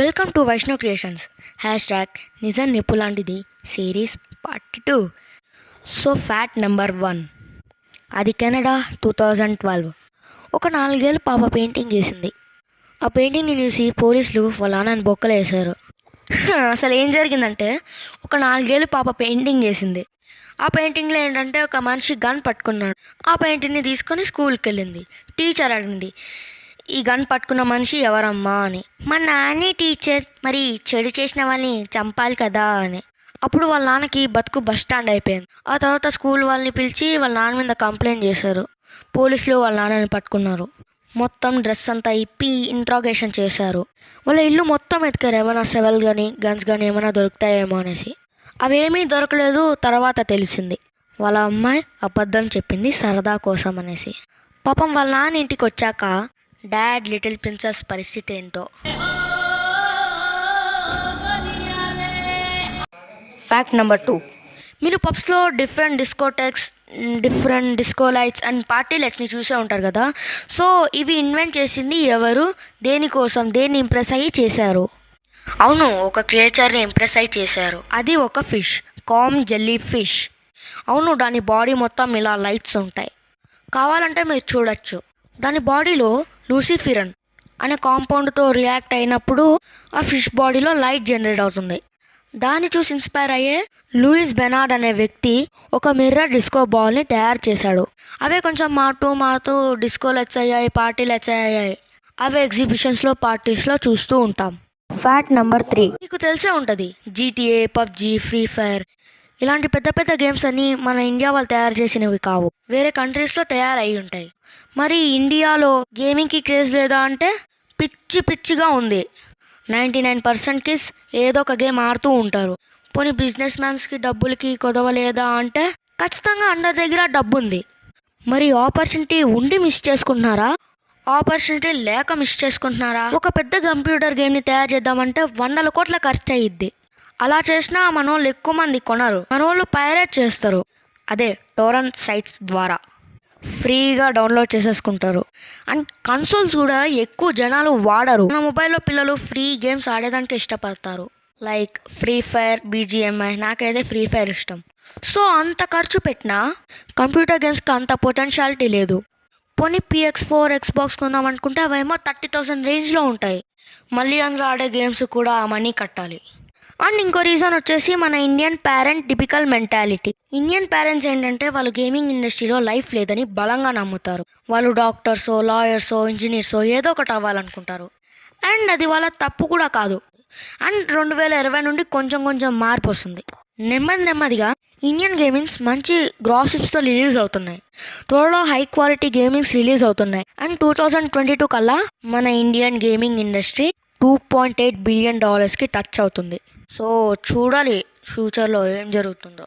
Welcome to Vaishnav creations నిజం నిప్పులాంటిది series part 2. So fact number 1, అది కెనడా 2012. ఒక 4 ఏళ్ళ పాప పెయింటింగ్ వేసింది. ఆ పెయింటింగ్ని చూసి పోలీసులు వాళ్ళ నాన్నని బొక్కలు వేశారు. అసలు ఏం జరిగిందంటే, ఒక 4 ఏళ్ళ పాప పెయింటింగ్ వేసింది. ఆ పెయింటింగ్లో ఏంటంటే ఒక మనిషి గన్ పట్టుకున్నాడు. ఆ పెయింటింగ్ని తీసుకొని స్కూల్కి వెళ్ళింది. టీచర్ అడిగింది, ఈ గన్ పట్టుకున్న మనిషి ఎవరమ్మా అని. మా నాన్నే టీచర్, మరి చెడు చేసిన వాళ్ళని చంపాలి కదా అని. అప్పుడు వాళ్ళ నాన్నకి బతుకు బస్ స్టాండ్ అయిపోయింది. ఆ తర్వాత స్కూల్ వాళ్ళని పిలిచి వాళ్ళ నాన్న మీద కంప్లైంట్ చేశారు. పోలీసులు వాళ్ళ నాన్నని పట్టుకున్నారు. మొత్తం డ్రెస్ అంతా ఇప్పి ఇంట్రాగేషన్ చేశారు. వాళ్ళ ఇల్లు మొత్తం ఎతికారు, ఏమైనా సెవెల్ కానీ గన్స్ కానీ ఏమైనా దొరుకుతాయేమో అనేసి. అవేమీ దొరకలేదు. తర్వాత తెలిసింది వాళ్ళ అమ్మాయి అబద్ధం చెప్పింది సరదా కోసం అనేసి. పాపం వాళ్ళ నాన్న ఇంటికి వచ్చాక డాడ్ లిటిల్ ప్రిన్సెస్ పరిస్థితి ఏంటో. ఫ్యాక్ట్ నెంబర్ 2, మీరు పబ్స్లో different discotheques, different disco lights and party లైట్స్ని చూసే ఉంటారు కదా. సో ఇవి ఇన్వెంట్ చేసింది ఎవరు, దేనికోసం, దేన్ని ఇంప్రెస్ అయ్యి చేశారు? అవును, ఒక క్రియేచర్ని ఇంప్రెస్ అయ్యి చేశారు. అది ఒక ఫిష్, కామ్ జెల్లీ ఫిష్. అవును, దాని బాడీ మొత్తం ఇలా లైట్స్ ఉంటాయి. కావాలంటే మీరు చూడొచ్చు. దాని బాడీలో లూసిఫిరన్ అనే కాంపౌండ్తో రియాక్ట్ అయినప్పుడు ఆ ఫిష్ బాడీలో లైట్ జనరేట్ అవుతుంది. దాన్ని చూసి ఇన్స్పైర్ అయ్యే లూయిస్ బెనార్డ్ అనే వ్యక్తి ఒక మిర్రర్ డిస్కో బాల్ని తయారు చేశాడు. అవే కొంచెం మారుతూ డిస్కో లైట్స్ అయ్యాయి, పార్టీ లైట్స్ అయ్యాయి. అవే ఎగ్జిబిషన్స్లో, పార్టీస్లో చూస్తూ ఉంటాం. ఫ్యాక్ట్ నెంబర్ 3, మీకు తెలిసే ఉంటుంది, GTA, పబ్జీ, ఫ్రీ ఫైర్ ఇలాంటి పెద్ద పెద్ద గేమ్స్ అన్నీ మన ఇండియా వాళ్ళు తయారు చేసినవి కావు, వేరే కంట్రీస్లో తయారయ్యి ఉంటాయి. మరి ఇండియాలో గేమింగ్కి క్రేజ్ లేదా అంటే పిచ్చిగా ఉంది. 99% కిడ్స్ ఏదో ఒక గేమ్ ఆడుతూ ఉంటారు. పోనీ బిజినెస్ మ్యాన్స్కి డబ్బులకి కొదవలేదా అంటే ఖచ్చితంగా అందరి దగ్గర డబ్బు ఉంది. మరి ఆపర్చునిటీ ఉండి మిస్ చేసుకుంటున్నారా, ఆపర్చునిటీ లేక మిస్ చేసుకుంటున్నారా? ఒక పెద్ద కంప్యూటర్ గేమ్ని తయారు చేద్దామంటే 100 కోట్ల ఖర్చు అయ్యిద్ది. అలా చేసినా మనోళ్ళు ఎక్కువ మంది కొనరు. మనోళ్ళు పైరేట్ చేస్తారు, అదే టోరెంట్ సైట్స్ ద్వారా ఫ్రీగా డౌన్లోడ్ చేసేసుకుంటారు. అండ్ కన్సోల్స్ కూడా ఎక్కువ జనాలు వాడరు. మన మొబైల్లో పిల్లలు ఫ్రీ గేమ్స్ ఆడేదానికి ఇష్టపడతారు, లైక్ ఫ్రీ ఫైర్, BGMI. నాకైతే ఫ్రీ ఫైర్ ఇష్టం. సో అంత ఖర్చు పెట్టినా కంప్యూటర్ గేమ్స్కి అంత పొటెన్షియాలిటీ లేదు. పోనీ PS4, Xbox కొందాం అనుకుంటే అవేమో 30,000 రేంజ్లో ఉంటాయి. మళ్ళీ అందులో ఆడే గేమ్స్ కూడా మనీ కట్టాలి. అండ్ ఇంకో రీజన్ వచ్చేసి మన Indian parent typical mentality. Indian parents ఏంటంటే వాళ్ళు గేమింగ్ ఇండస్ట్రీలో లైఫ్ లేదని బలంగా నమ్ముతారు. వాళ్ళు డాక్టర్సో, లాయర్సో, ఇంజనీర్సో ఏదో ఒకటి అవ్వాలనుకుంటారు. అండ్ అది వాళ్ళ తప్పు కూడా కాదు. అండ్ 2020 నుండి కొంచెం మార్పు వస్తుంది. నెమ్మదిగా ఇండియన్ గేమింగ్స్ మంచి గ్రాసిప్స్తో రిలీజ్ అవుతున్నాయి. త్వరలో హై క్వాలిటీ గేమింగ్స్ రిలీజ్ అవుతున్నాయి. అండ్ 2022 కల్లా మన Indian gaming industry $2.8 billion touch అవుతుంది. సో చూడాలి ఫ్యూచర్లో ఏం జరుగుతుందో.